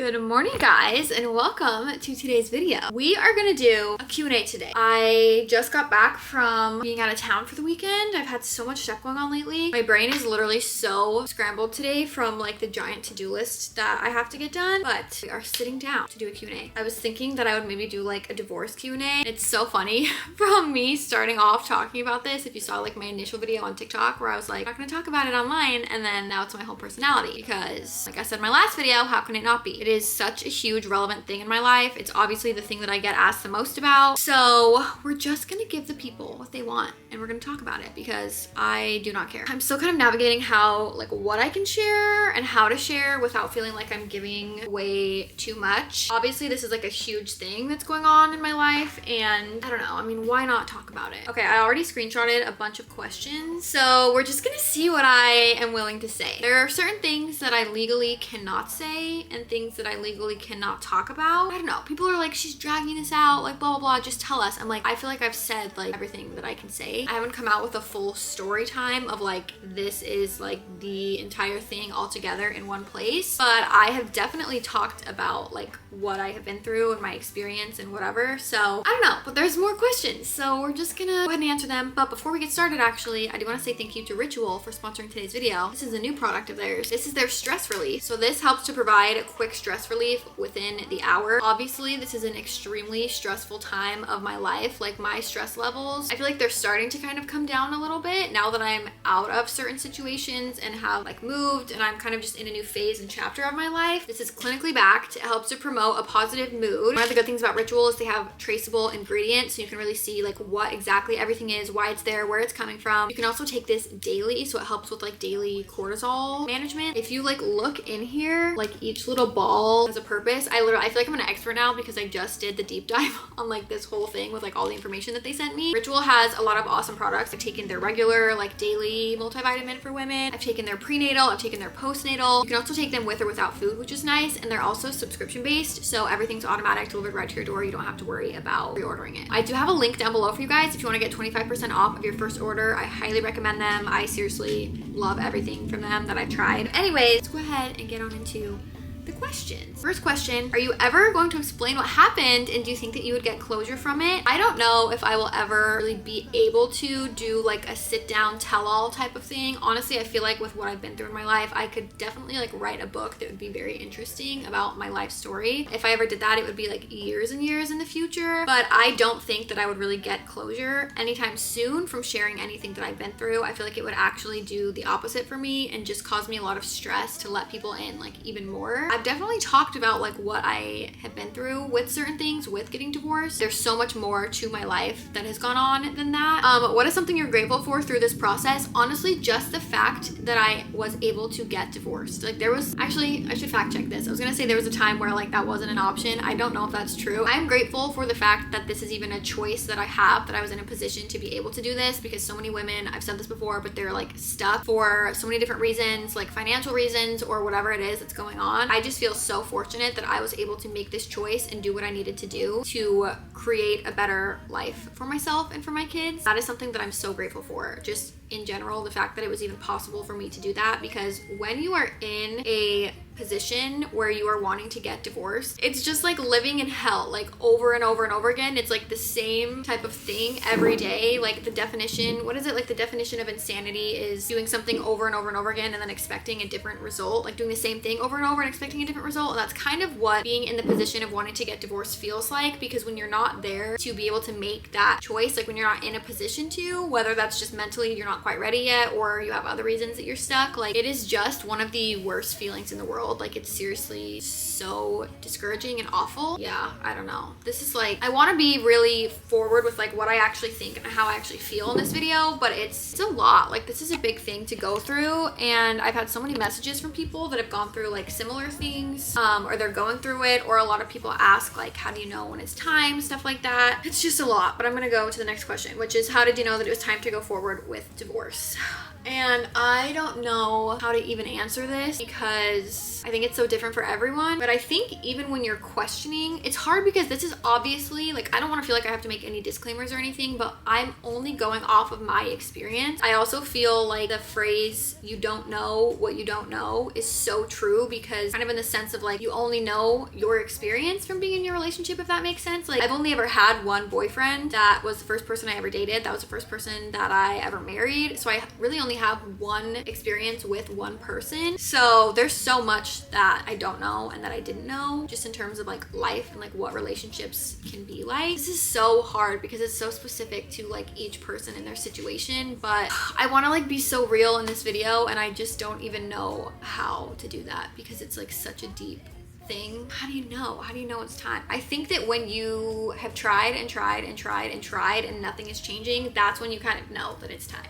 Good morning, guys, and welcome to today's video. We are gonna do a Q&A today. I just got back from being out of town for the weekend. I've had so much stuff going on lately. My brain is literally so scrambled today from like the giant to-do list that I have to get done, but we are sitting down to do a Q&A. I was thinking that I would maybe do like a divorce Q&A. It's so funny from me starting off talking about this. If you saw like my initial video on TikTok where I was like, I'm not gonna talk about it online, and then now it's my whole personality because like I said in my last video, how can it not be? It is such a huge relevant thing in my life. It's obviously the thing that I get asked the most about. So we're just gonna give the people what they want and we're gonna talk about it because I do not care. I'm still kind of navigating how like what I can share and how to share without feeling like I'm giving away too much. Obviously this is like a huge thing that's going on in my life and I don't know, I mean, why not talk about it? Okay, I already screenshotted a bunch of questions. So we're just gonna see what I am willing to say. There are certain things that I legally cannot say and things that I legally cannot talk about. I don't know, people are like, she's dragging this out, like blah, blah, blah, just tell us. I'm like, I feel like I've said like everything that I can say. I haven't come out with a full story time of like, this is like the entire thing all together in one place. But I have definitely talked about like what I have been through and my experience and whatever. So I don't know, but there's more questions. So we're just gonna go ahead and answer them. But before we get started, actually, I do want to say thank you to Ritual for sponsoring today's video. This is a new product of theirs. This is their stress relief. So this helps to provide a quick stress relief within the hour. Obviously, this is an extremely stressful time of my life. Like my stress levels, I feel like they're starting to kind of come down a little bit now that I'm out of certain situations and have like moved and I'm kind of just in a new phase and chapter of my life. This is clinically backed. It helps to promote a positive mood. One of the good things about Ritual is they have traceable ingredients so you can really see like what exactly everything is, why it's there, where it's coming from. You can also take this daily, so it helps with like daily cortisol management. If you like look in here, like each little ball has a purpose. I feel like I'm an expert now because I just did the deep dive on like this whole thing with like all the information that they sent me. Ritual has a lot of awesome products. I've taken their regular like daily multivitamin for women. I've taken their prenatal, I've taken their postnatal. You can also take them with or without food, which is nice. And they're also subscription based. So everything's automatic delivered right to your door. You don't have to worry about reordering it. I do have a link down below for you guys if you want to get 25% off of your first order. I highly recommend them. I seriously love everything from them that I've tried. Anyways, let's go ahead and get on into the questions. First question, are you ever going to explain what happened and do you think that you would get closure from it? I don't know if I will ever really be able to do like a sit down tell all type of thing. Honestly, I feel like with what I've been through in my life, I could definitely like write a book that would be very interesting about my life story. If I ever did that, it would be like years and years in the future, but I don't think that I would really get closure anytime soon from sharing anything that I've been through. I feel like it would actually do the opposite for me and just cause me a lot of stress to let people in like even more. I've definitely talked about like what I have been through with certain things with getting divorced. There's so much more to my life that has gone on than that. What is something you're grateful for through this process? Honestly, just the fact that I was able to get divorced. Like there was, actually, I should fact check this. I was gonna say there was a time where like that wasn't an option. I don't know if that's true. I'm grateful for the fact that this is even a choice that I have, that I was in a position to be able to do this because so many women, I've said this before, but they're like stuck for so many different reasons, like financial reasons or whatever it is that's going on. I just feel so fortunate that I was able to make this choice and do what I needed to do to create a better life for myself and for my kids. That is something that I'm so grateful for. Just in general, the fact that it was even possible for me to do that, because when you are in a position where you are wanting to get divorced, it's just like living in hell, like over and over and over again. It's like the same type of thing every day. Like the definition, what is it? Like the definition of insanity is doing something over and over and over again and then expecting a different result, like doing the same thing over and over and expecting a different result. And that's kind of what being in the position of wanting to get divorced feels like, because when you're not there to be able to make that choice, like when you're not in a position to, whether that's just mentally you're not quite ready yet or you have other reasons that you're stuck, like it is just one of the worst feelings in the world. Like it's seriously so discouraging and awful. Yeah, I don't know. This is like, I want to be really forward with like what I actually think and how I actually feel in this video, but it's a lot. Like this is a big thing to go through, and I've had so many messages from people that have gone through like similar things, or they're going through it, or a lot of people ask like, how do you know when it's time, stuff like that. It's just a lot. But I'm gonna go to the next question, which is, how did you know that it was time to go forward with divorce? And I don't know how to even answer this because I think it's so different for everyone. But I think even when you're questioning, it's hard because this is obviously, like, I don't want to feel like I have to make any disclaimers or anything, but I'm only going off of my experience. I also feel like the phrase, you don't know what you don't know, is so true because kind of in the sense of like, you only know your experience from being in your relationship, if that makes sense. Like, I've only ever had one boyfriend. That was the first person I ever dated. That was the first person that I ever married. So I really only have one experience with one person. So there's so much that I don't know and that I didn't know, just in terms of like life and like what relationships can be like. This is so hard because it's so specific to like each person and their situation, but I want to like be so real in this video and I just don't even know how to do that because it's like such a deep thing. How do you know? How do you know it's time? I think that when you have tried and tried and tried and tried and nothing is changing, that's when you kind of know that it's time.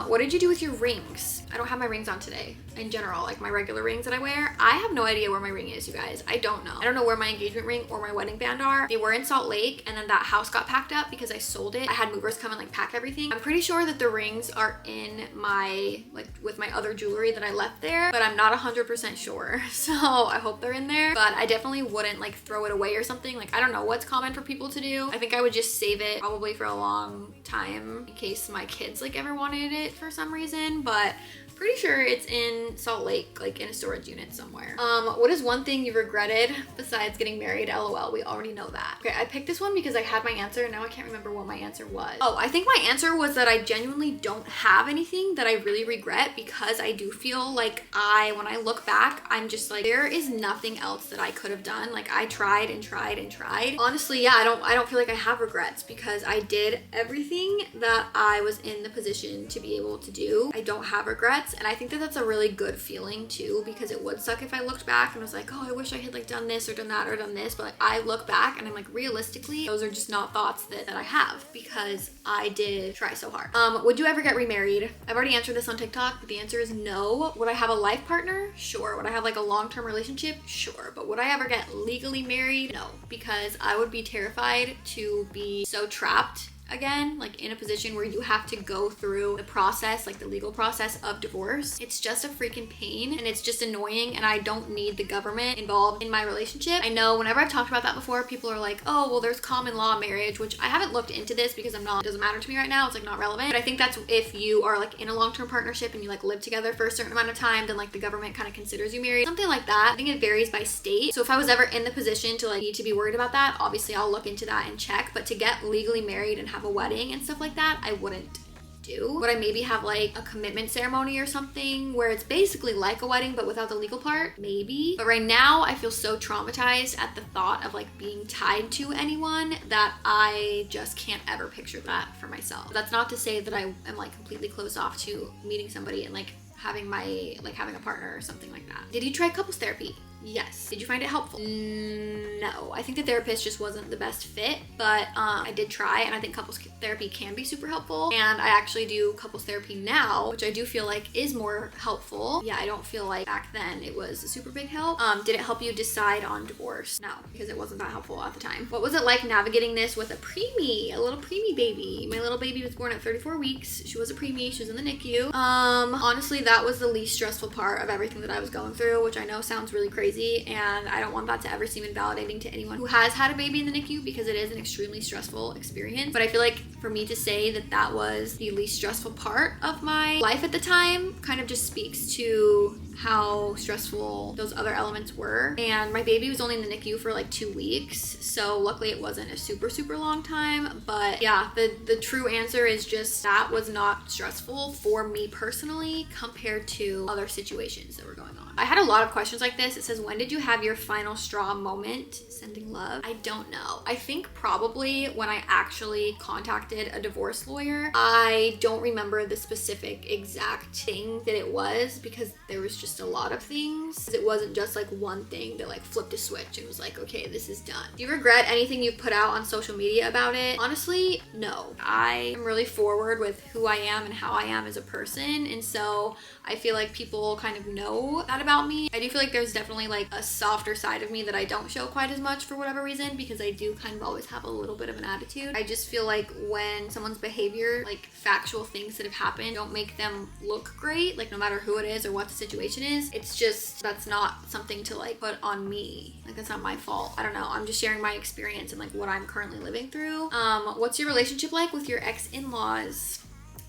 What did you do with your rings? I don't have my rings on today. In general, like my regular rings that I wear, I have no idea where my ring is, you guys. I don't know. I don't know where my engagement ring or my wedding band are. They were in Salt Lake and then that house got packed up because I sold it. I had movers come and like pack everything. I'm pretty sure that the rings are in my, like with my other jewelry that I left there, but I'm not 100% sure. So I hope they're in there, but I definitely wouldn't like throw it away or something. Like, I don't know what's common for people to do. I think I would just save it probably for a long time in case my kids like ever wanted it for some reason, but pretty sure it's in Salt Lake, like in a storage unit somewhere. What is one thing you regretted besides getting married? LOL, we already know that. Okay, I picked this one because I had my answer and now I can't remember what my answer was. Oh, I think my answer was that I genuinely don't have anything that I really regret because I do feel like when I look back, I'm just like, there is nothing else that I could have done. Like, I tried and tried and tried. Honestly, yeah, I don't feel like I have regrets because I did everything that I was in the position to be able to do. I don't have regrets. And I think that that's a really good feeling too, because it would suck if I looked back and was like, oh, I wish I had like done this or done that or done this. But like, I look back and I'm like, realistically, those are just not thoughts that I have because I did try so hard. Would you ever get remarried? I've already answered this on TikTok, but the answer is no. Would I have a life partner? Sure. Would I have like a long-term relationship? Sure. But would I ever get legally married? No, because I would be terrified to be so trapped again, like in a position where you have to go through the process, like the legal process of divorce. It's just a freaking pain and it's just annoying and I don't need the government involved in my relationship. I know whenever I've talked about that before, people are like, oh, well, there's common law marriage, which I haven't looked into this because it doesn't matter to me right now. It's like not relevant. But I think that's if you are like in a long-term partnership and you like live together for a certain amount of time, then like the government kind of considers you married. Something like that. I think it varies by state. So if I was ever in the position to like need to be worried about that, obviously I'll look into that and check. But to get legally married and have a wedding and stuff like that, I wouldn't do. Would I maybe have like a commitment ceremony or something where it's basically like a wedding but without the legal part? Maybe. But right now I feel so traumatized at the thought of like being tied to anyone that I just can't ever picture that for myself. That's not to say that I am like completely closed off to meeting somebody and like having a partner or something like that. Did you try couples therapy? Yes. Did you find it helpful? No. I think the therapist just wasn't the best fit, but I did try, and I think couples therapy can be super helpful. And I actually do couples therapy now, which I do feel like is more helpful. Yeah, I don't feel like back then it was a super big help. Did it help you decide on divorce? No, because it wasn't that helpful at the time. What was it like navigating this with a preemie, a little preemie baby? My little baby was born at 34 weeks. She was a preemie. She was in the NICU. Honestly, that was the least stressful part of everything that I was going through, which I know sounds really crazy. And I don't want that to ever seem invalidating to anyone who has had a baby in the NICU because it is an extremely stressful experience. But I feel like for me to say that that was the least stressful part of my life at the time kind of just speaks to how stressful those other elements were. And my baby was only in the NICU for like 2 weeks, so luckily it wasn't a super long time. But yeah, the true answer is just that was not stressful for me personally compared to other situations that were going on. I had a lot of questions like this. It says, when did you have your final straw moment? Sending love. I don't know. I think probably when I actually contacted a divorce lawyer. I don't remember the specific exact thing that it was because there was just a lot of things. It wasn't just like one thing that like flipped a switch and was like, okay, this is done. Do you regret anything you've put out on social media about it? Honestly, no. I am really forward with who I am and how I am as a person, and so I feel like people kind of know that about me. I do feel like there's definitely like a softer side of me that I don't show quite as much for whatever reason, because I do kind of always have a little bit of an attitude. I just feel like when someone's behavior, like factual things that have happened, don't make them look great, like no matter who it is or what the situation is, it's just, that's not something to like put on me. Like that's not my fault. I don't know. I'm just sharing my experience and like what I'm currently living through. What's your relationship like with your ex-in-laws?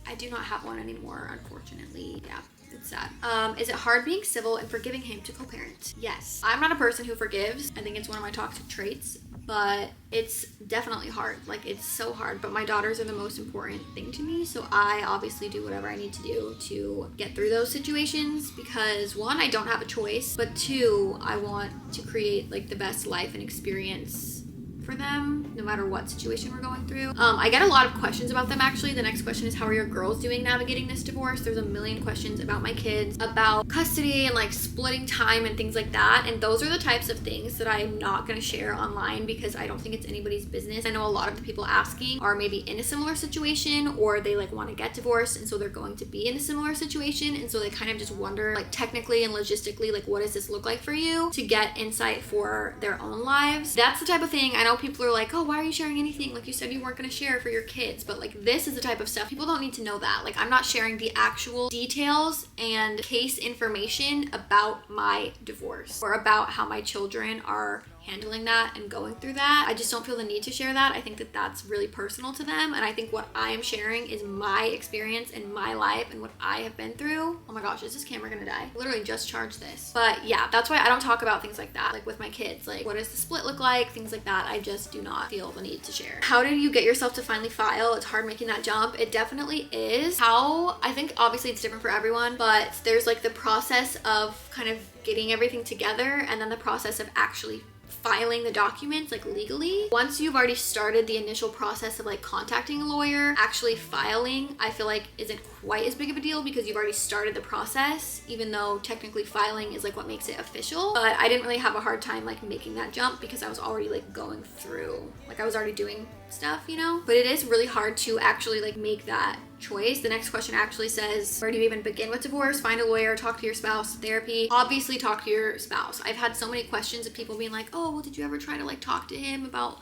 I do not have one anymore, unfortunately. Yeah. It's sad. Is it hard being civil and forgiving him to co-parent? Yes. I'm not a person who forgives. I think it's one of my toxic traits, but it's definitely hard. Like it's so hard, but my daughters are the most important thing to me. So I obviously do whatever I need to do to get through those situations, because one, I don't have a choice, but two, I want to create like the best life and experience for them no matter what situation we're going through. I get a lot of questions about them actually. The next question is, how are your girls doing navigating this divorce? There's a million questions about my kids, about custody and like splitting time and things like that, and those are the types of things that I'm not going to share online because I don't think it's anybody's business. I know a lot of the people asking are maybe in a similar situation, or they like want to get divorced and so they're going to be in a similar situation, and so they kind of just wonder like technically and logistically like what does this look like for you, to get insight for their own lives. That's the type of thing. I know people are like, oh, why are you sharing anything? Like you said you weren't going to share for your kids, but like this is the type of stuff people don't need to know that. Like I'm not sharing the actual details and case information about my divorce or about how my children are handling that and going through that. I just don't feel the need to share that. I think that that's really personal to them, and I think what I am sharing is my experience and my life and what I have been through. Oh my gosh, is this camera gonna die? I literally just charged this. But yeah, that's why I don't talk about things like that, like with my kids, like what does the split look like, things like that. I just do not feel the need to share. How did you get yourself to finally file? It's hard making that jump. It definitely is. How, I think obviously it's different for everyone, but there's like the process of kind of getting everything together and then the process of actually filing the documents like legally. Once you've already started the initial process of like contacting a lawyer, actually filing I feel like isn't quite as big of a deal because you've already started the process, even though technically filing is like what makes it official. But I didn't really have a hard time like making that jump because I was already like going through, like I was already doing stuff, you know? But it is really hard to actually like make that choice. The next question actually says, where do you even begin with divorce? Find a lawyer, talk to your spouse, therapy. Obviously talk to your spouse. I've had so many questions of people being like, oh, well, did you ever try to like talk to him about,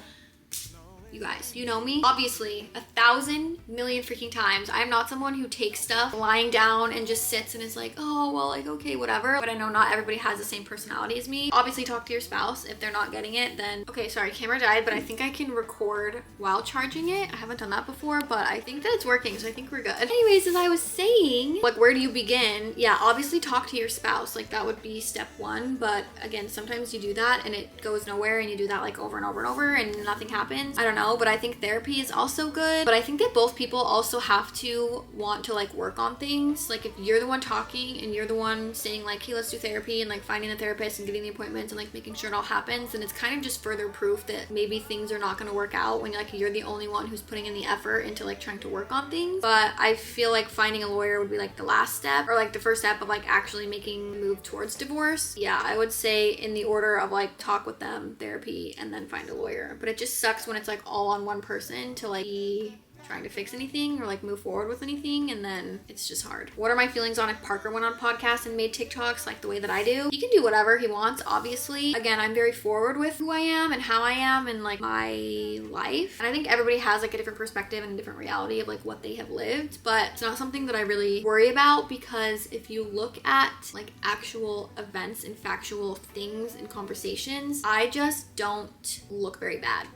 you guys, you know me? Obviously, 1,000 million freaking times. I'm not someone who takes stuff lying down and just sits and is like, oh, well, like, okay, whatever. But I know not everybody has the same personality as me. Obviously, talk to your spouse. If they're not getting it, then, okay, sorry, camera died, but I think I can record while charging it. I haven't done that before, but I think that it's working, so I think we're good. Anyways, as I was saying, like, where do you begin? Yeah, obviously talk to your spouse. Like, that would be step one. But again, sometimes you do that and it goes nowhere and you do that like over and over and over and nothing happens. I don't know. But I think therapy is also good. But I think that both people also have to want to like work on things. Like if you're the one talking and you're the one saying like, hey, let's do therapy, and like finding the therapist and getting the appointments and like making sure it all happens, then it's kind of just further proof that maybe things are not going to work out when like you're the only one who's putting in the effort into like trying to work on things. But I feel like finding a lawyer would be like the last step, or like the first step of like actually making the move towards divorce. Yeah, I would say in the order of like talk with them, therapy, and then find a lawyer. But it just sucks when it's like all on one person to like be trying to fix anything or like move forward with anything, and then it's just hard. What are my feelings on if Parker went on podcasts and made TikToks like the way that I do? He can do whatever he wants, obviously. Again, I'm very forward with who I am and how I am and like my life, and I think everybody has like a different perspective and a different reality of like what they have lived, but it's not something that I really worry about, because if you look at like actual events and factual things and conversations, I just don't look very bad.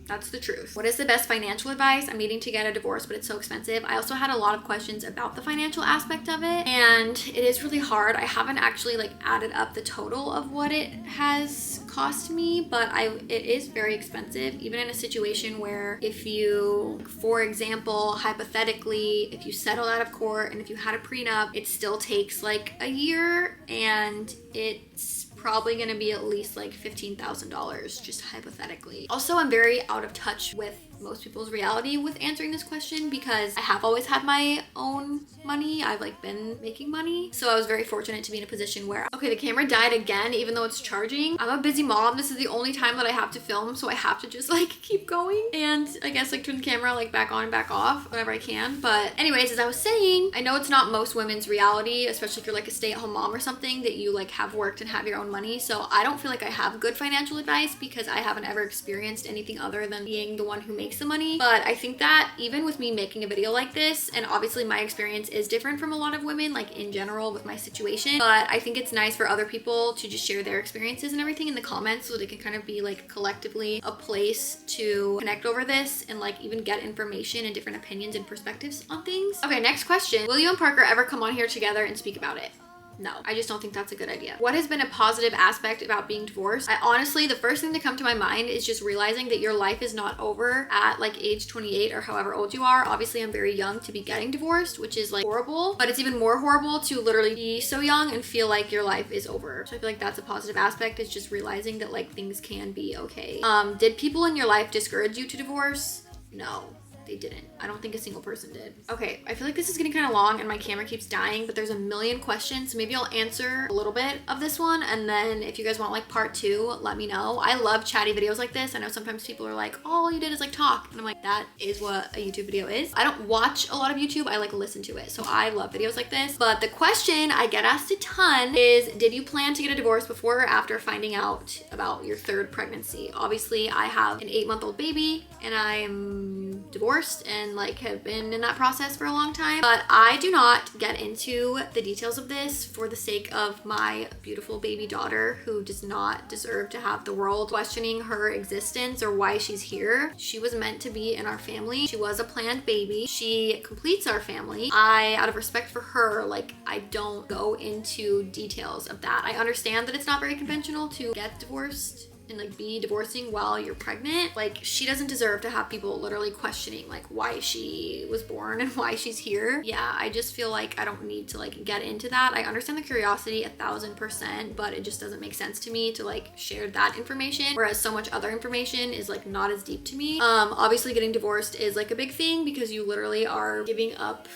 That's the truth. What is the best financial advice? I'm needing to get a divorce, but it's so expensive. I also had a lot of questions about the financial aspect of it, and it is really hard. I haven't actually like added up the total of what it has cost me, but it is very expensive, even in a situation where if you, for example, hypothetically, if you settle out of court and if you had a prenup, it still takes like a year, and it's probably gonna be at least like $15,000, just hypothetically. Also, I'm very out of touch with most people's reality with answering this question because I have always had my own money. I've like been making money. So I was very fortunate to be in a position where, okay, the camera died again, even though it's charging. I'm a busy mom. This is the only time that I have to film. So I have to just like keep going and I guess like turn the camera like back on and back off whenever I can. But anyways, as I was saying, I know it's not most women's reality, especially if you're like a stay-at-home mom or something, that you like have worked and have your own money. So I don't feel like I have good financial advice because I haven't ever experienced anything other than being the one who makes the money. But I think that even with me making a video like this, and obviously my experience is different from a lot of women, like in general with my situation, but I think it's nice for other people to just share their experiences and everything in the comments so they can kind of be like collectively a place to connect over this and like even get information and different opinions and perspectives on things. Okay, next question. Will you and Parker ever come on here together and speak about it? No, I just don't think that's a good idea. What has been a positive aspect about being divorced? I honestly, the first thing to come to my mind is just realizing that your life is not over at like age 28 or however old you are. Obviously, I'm very young to be getting divorced, which is like horrible, but it's even more horrible to literally be so young and feel like your life is over. So I feel like that's a positive aspect, is just realizing that like things can be okay. Did people in your life discourage you to divorce? No. They didn't. I don't think a single person did. Okay, I feel like this is getting kind of long and my camera keeps dying, but there's a million questions. So maybe I'll answer a little bit of this one. And then if you guys want like part 2, let me know. I love chatty videos like this. I know sometimes people are like, oh, all you did is like talk. And I'm like, that is what a YouTube video is. I don't watch a lot of YouTube. I like listen to it. So I love videos like this. But the question I get asked a ton is, did you plan to get a divorce before or after finding out about your 3rd pregnancy? Obviously, I have an 8-month-old baby and I'm divorced and like have been in that process for a long time, but I do not get into the details of this for the sake of my beautiful baby daughter who does not deserve to have the world questioning her existence or why she's here. She was meant to be in our family. She was a planned baby. She completes our family. Out of respect for her, like I don't go into details of that. I understand that it's not very conventional to get divorced and like be divorcing while you're pregnant. Like she doesn't deserve to have people literally questioning like why she was born and why she's here. Yeah, I just feel like I don't need to like get into that. I understand the curiosity 1000%, but it just doesn't make sense to me to like share that information, whereas so much other information is like not as deep to me. Obviously getting divorced is like a big thing because you literally are giving up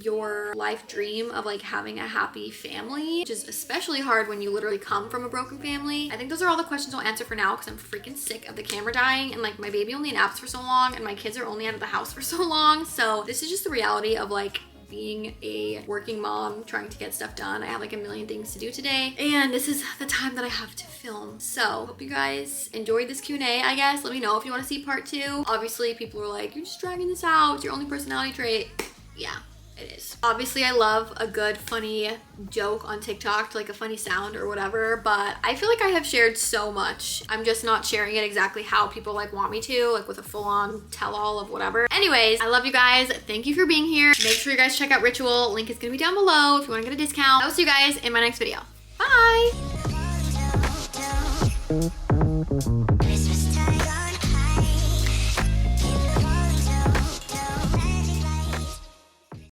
your life dream of like having a happy family, which is especially hard when you literally come from a broken family. I think those are all the questions I'll answer for now because I'm freaking sick of the camera dying and like my baby only naps for so long and my kids are only out of the house for so long. So this is just the reality of like being a working mom trying to get stuff done. I have like a million things to do today and this is the time that I have to film. So hope you guys enjoyed this Q&A, I guess. Let me know if you want to see part 2. Obviously people are like, you're just dragging this out, it's your only personality trait. Yeah, it is. Obviously, I love a good funny joke on TikTok, like a funny sound or whatever, but I feel like I have shared so much. I'm just not sharing it exactly how people like want me to, like with a full-on tell-all of whatever. Anyways, I love you guys. Thank you for being here. Make sure you guys check out Ritual. Link is gonna be down below if you want to get a discount. I'll see you guys in my next video. Bye!